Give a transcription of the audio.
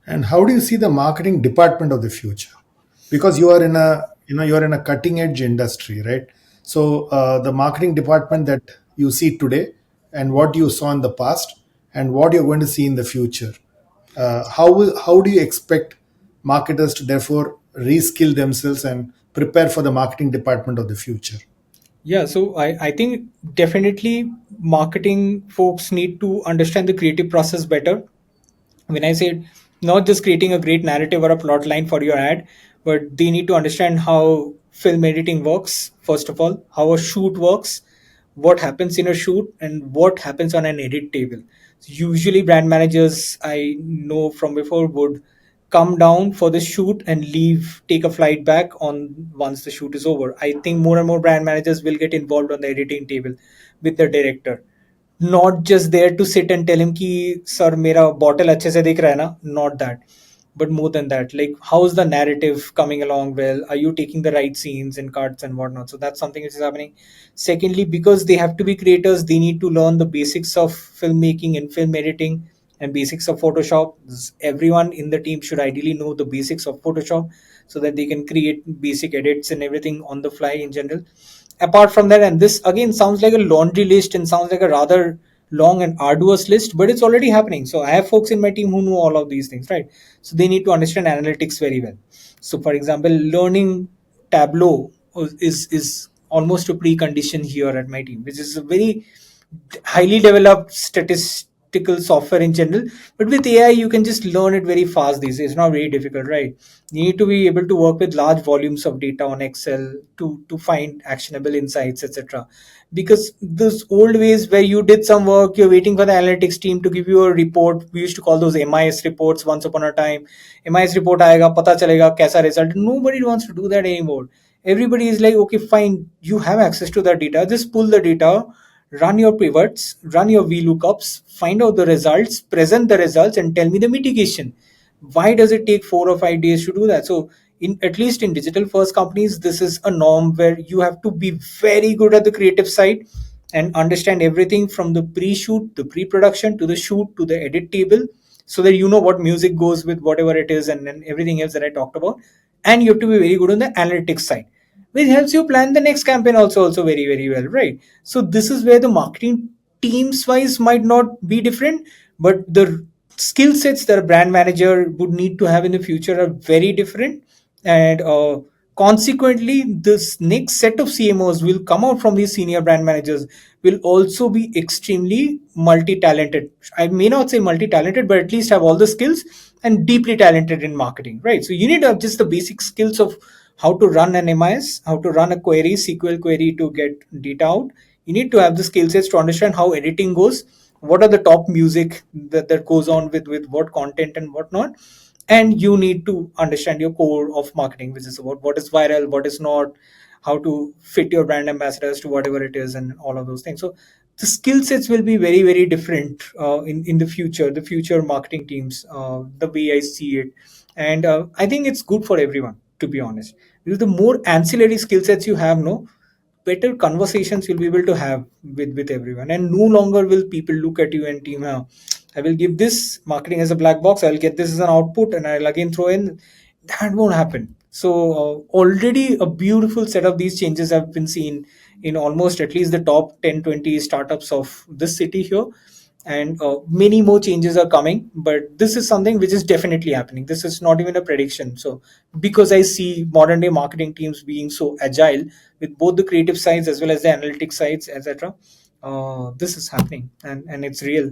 And how do you see the marketing department of the future? Because you are in a you're in a cutting edge industry, right? So the marketing department that you see today, and what you saw in the past, and what you're going to see in the future, how do you expect marketers to therefore reskill themselves and prepare for the marketing department of the future? Yeah, so I think definitely marketing folks need to understand the creative process better. When I say not just creating a great narrative or a plot line for your ad, but they need to understand how film editing works, first of all, how a shoot works, what happens in a shoot, and what happens on an edit table. So usually, brand managers I know from before would come down for the shoot and leave, take a flight back on once the shoot is over. I think more and more brand managers will get involved on the editing table with the director, not just there to sit and tell him कि sir मेरा bottle अच्छे से दिख रहा है ना, not that, but more than that, like how's the narrative coming along, well, are you taking the right scenes and cuts and whatnot. So that's something which is happening. Secondly, because they have to be creators, they need to learn the basics of filmmaking and film editing and basics of Photoshop. Everyone in the team should ideally know the basics of Photoshop so that they can create basic edits and everything on the fly in general. Apart from that, and this again sounds like a laundry list and sounds like a rather long and arduous list, but it's already happening. So I have folks in my team who know all of these things, right? So they need to understand analytics very well. So for example, learning Tableau is almost a precondition here at my team, which is a very highly developed statistical software in general. But with AI, you can just learn it very fast these days. It's not very difficult, right? You need to be able to work with large volumes of data on Excel to find actionable insights, etc. Because those old ways where you did some work, you're waiting for the analytics team to give you a report. We used to call those MIS reports once upon a time. MIS report aayega, pata chalega kaisa result. Nobody wants to do that anymore. Everybody is like, okay, fine, you have access to that data. Just pull the data, run your pivots, run your VLOOKUPs, find out the results, present the results, and tell me the mitigation. Why does it take 4 or 5 days to do that? So, in at least in digital first companies, this is a norm where you have to be very good at the creative side and understand everything from the pre-shoot, the pre-production to the shoot to the edit table, so that you know what music goes with whatever it is, and then everything else that I talked about. And you have to be very good on the analytics side, which helps you plan the next campaign also very very well, right? So this is where the marketing teams wise might not be different, but the skill sets that a brand manager would need to have in the future are very different. And consequently, this next set of CMOs will come out from these senior brand managers will also be extremely multi-talented. I may not say multi-talented, but at least have all the skills and deeply talented in marketing, right? So you need to have just the basic skills of how to run an MIS, how to run a query, SQL query to get data out. You need to have the skill sets to understand how editing goes, what are the top music that goes on with what content and whatnot. And you need to understand your core of marketing, which is about what is viral, what is not, how to fit your brand ambassadors to whatever it is, and all of those things. So the skill sets will be very very different in the future marketing teams, the way I see it. And I think it's good for everyone, to be honest, because the more ancillary skill sets you have, no, better conversations you'll be able to have with everyone. And no longer will people look at you and team, I will give this marketing as a black box, I'll get this as an output, and I'll again throw in. That won't happen. So already a beautiful set of these changes have been seen in almost at least the top 10-20 startups of this city here. And many more changes are coming, but this is something which is definitely happening. This is not even a prediction. So because I see modern day marketing teams being so agile with both the creative sides as well as the analytic sides, etc., this is happening, and it's real.